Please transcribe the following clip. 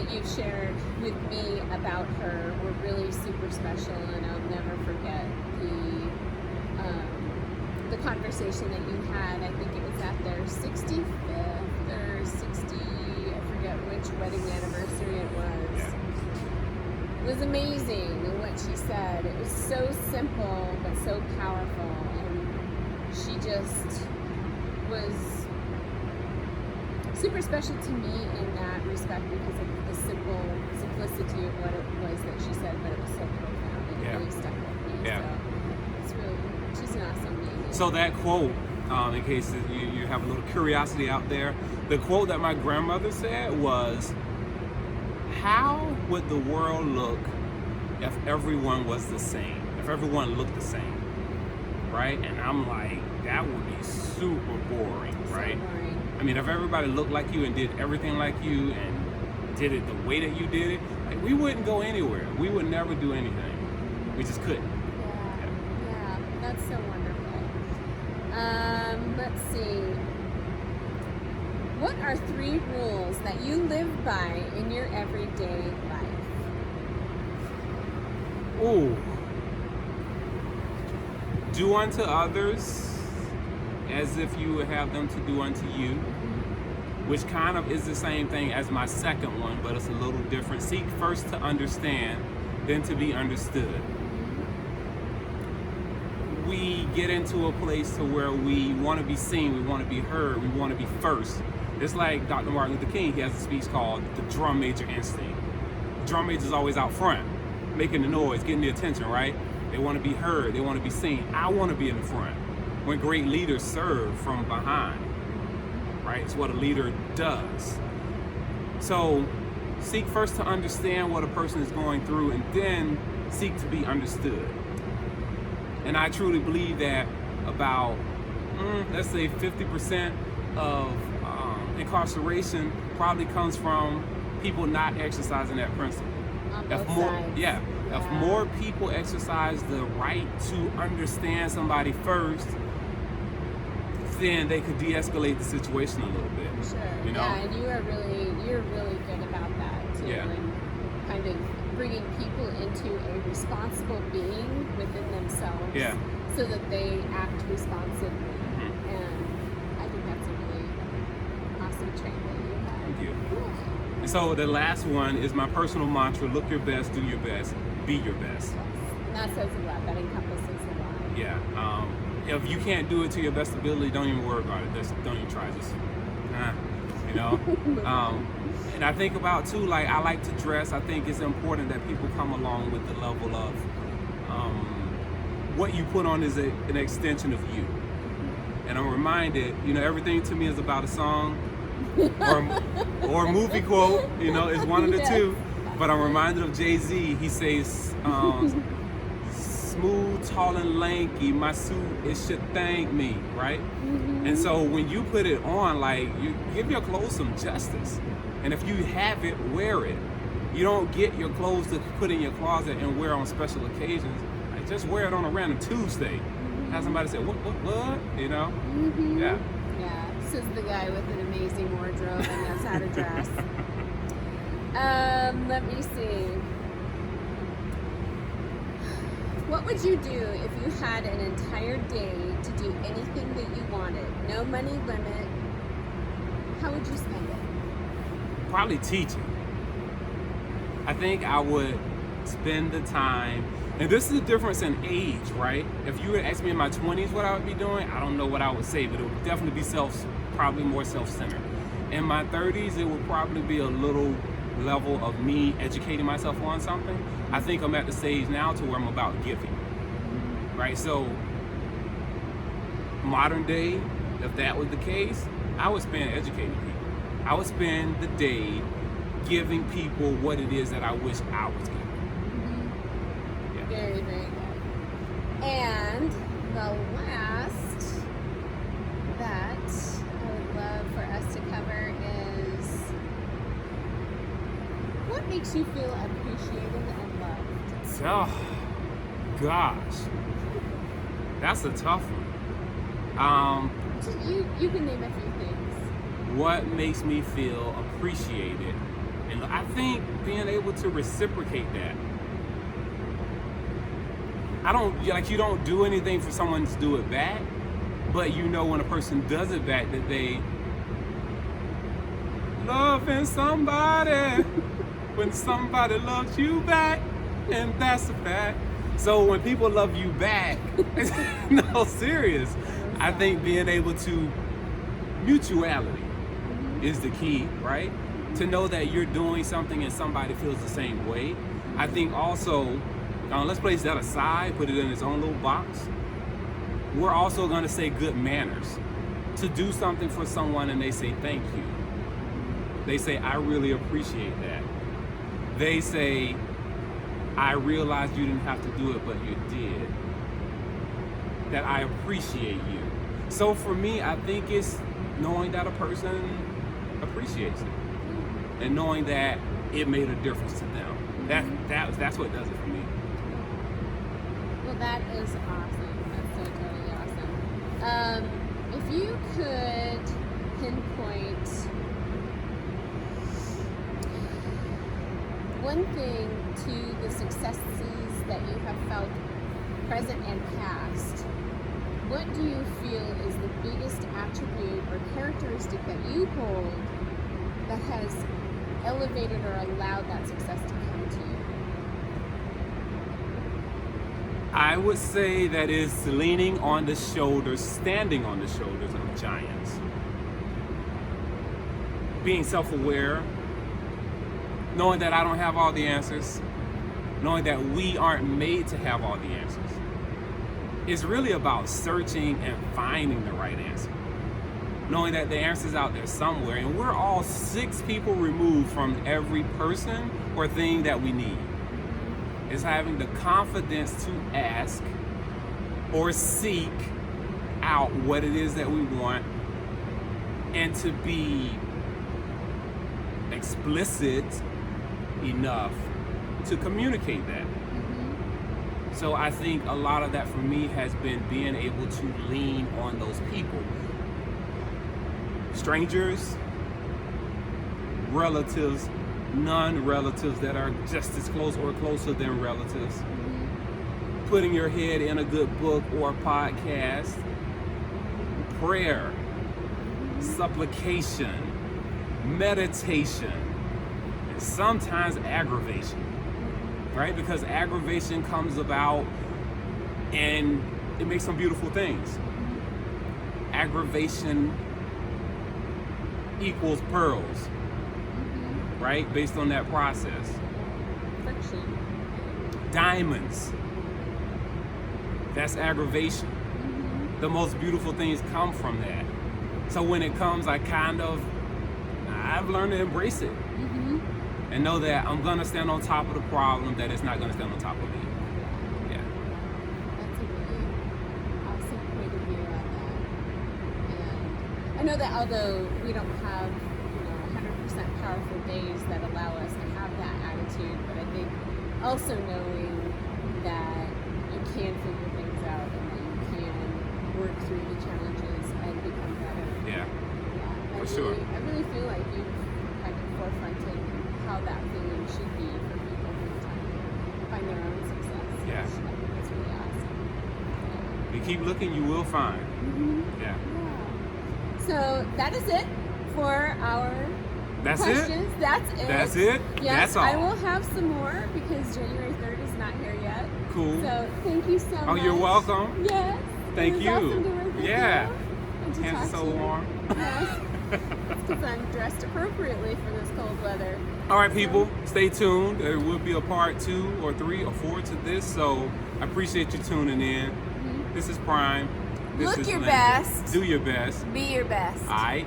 that you've shared with me about her were really super special, and I'll never forget the conversation that you had. I think it was at their 65th or 60, I forget which wedding anniversary it was. Yeah. It was amazing what she said. It was so simple but so powerful, and she just was super special to me in that respect because of the simplicity of what it was that she said, but it was so profound and it really stuck with me. Yeah. So it's really, she's an awesome lady. So that quote, in case you have a little curiosity out there, the quote that my grandmother said was, "How would the world look if everyone was the same? If everyone looked the same?" Right? And I'm like, that would be super boring, right? So boring. I mean, if everybody looked like you and did everything like you and did it the way that you did it, like, we wouldn't go anywhere. We would never do anything. We just couldn't. Yeah, that's so wonderful. Let's see. What are 3 rules that you live by in your everyday life? Ooh. Do unto others as if you would have them to do unto you, which kind of is the same thing as my second one, but it's a little different. Seek first to understand, then to be understood. We get into a place to where we want to be seen, we want to be heard, we want to be first. It's like Dr. Martin Luther King, he has a speech called the drum major instinct. The drum major is always out front, making the noise, getting the attention, right? They want to be heard, they want to be seen. I want to be in the front. When great leaders serve from behind, right? It's what a leader does. So seek first to understand what a person is going through and then seek to be understood. And I truly believe that about, let's say 50% of incarceration probably comes from people not exercising that principle. On both sides. If more people exercise the right to understand somebody first, then they could de-escalate the situation a little bit. Sure. You know? Yeah, and you're really good about that too. Yeah. And kind of bringing people into a responsible being within themselves. Yeah. So that they act responsibly. Mm-hmm. And I think that's a really awesome trait that you have. Thank you. Yeah. And so the last one is my personal mantra: look your best, do your best, be your best. And that says a lot. That encompasses a lot. Yeah. If you can't do it to your best ability, don't even worry about it. Just don't even try. Just, you know. And I think about too, like, I like to dress. I think it's important that people come along with the level of what you put on is an extension of you. And I'm reminded, you know, everything to me is about a song or a movie quote. You know, it's one of the two. But I'm reminded of Jay-Z. He says, smooth, tall, and lanky, my suit, it should thank me, right? Mm-hmm. And so when you put it on, like, you give your clothes some justice. And if you have it, wear it. You don't get your clothes to put in your closet and wear on special occasions. Like, just wear it on a random Tuesday. Mm-hmm. Have somebody say, what? You know? Mm-hmm. Yeah. Yeah, this is the guy with an amazing wardrobe and knows how to dress. Let me see. What would you do if you had an entire day to do anything that you wanted? No money limit. How would you spend it? Probably teaching. I think I would spend the time, and this is the difference in age, right? If you were to ask me in my 20s what I would be doing, I don't know what I would say, but it would definitely be probably more self-centered. In my 30s, it would probably be a little level of me educating myself on something. I think I'm at the stage now to where I'm about giving, right? So modern day, if that was the case, I would spend educating people. I would spend the day giving people what it is that I wish I was giving. Mm-hmm. Yeah. Very, very good. And the last that I would love for us to cover is, what makes you feel appreciated and loved? Oh, gosh. That's a tough one. You can name a few things. What makes me feel appreciated And I think being able to reciprocate that. You don't do anything for someone to do it back, but you know when a person does it back that they loving somebody when somebody loves you back, and that's a fact. So when people love you back, no, serious, I think being able to mutuality is the key, right? To know that you're doing something and somebody feels the same way. I think also, let's place that aside, put it in its own little box. We're also going to say good manners. To do something for someone and they say thank you. They say, I really appreciate that. They say, I realized you didn't have to do it, but you did. That I appreciate you. So for me, I think it's knowing that a person appreciates it. And knowing that it made a difference to them. That's what does it for me. Well, that is awesome. That's so totally awesome. If you could pinpoint one thing to the successes that you have felt present and past, what do you feel is the biggest attribute or characteristic that you hold that has elevated or allowed that success to come to you? I would say that is leaning on the shoulders, standing on the shoulders of giants. Being self-aware, knowing that I don't have all the answers, knowing that we aren't made to have all the answers. It's really about searching and finding the right answer. Knowing that the answer's out there somewhere, and we're all 6 people removed from every person or thing that we need. It's having the confidence to ask or seek out what it is that we want, and to be explicit enough to communicate that. So I think a lot of that for me has been being able to lean on those people. Strangers, relatives, non-relatives that are just as close or closer than relatives. Putting your head in a good book or podcast. Prayer, supplication, meditation, and sometimes aggravation. Right? Because aggravation comes about and it makes some beautiful things. Aggravation equals pearls, right? Based on that process. Friction. Diamonds. That's aggravation. The most beautiful things come from that. So when it comes, I've learned to embrace it. And know that I'm gonna stand on top of the problem, that it's not gonna stand on top of me. Yeah. That's a really awesome point of view on that. And I know that although we don't have 100% powerful days that allow us to have that attitude, but I think also knowing that you can figure things out and that you can work through the challenges and become better. Yeah. Yeah. For sure. I really feel like you've kind of forefronted how that feeling should be for people who find their own success. Yeah. I think that's really awesome. You keep looking, you will find. Yeah. So that is it for our questions. That's it. That's it? Yes, That's all. I will have some more because January 3rd is not here yet. Cool. So thank you so much. Oh, you're welcome. Yes. Thank It was you. awesome to work with Yeah. you and to Hands talk are so to you. warm. Yes. Because I'm dressed appropriately for this cold weather. All right, people, stay tuned. There will be a part 2 or 3 or 4 to this, so I appreciate you tuning in. This is Prime. This Look is your Lindy. best. Do your best. Be your best. All right.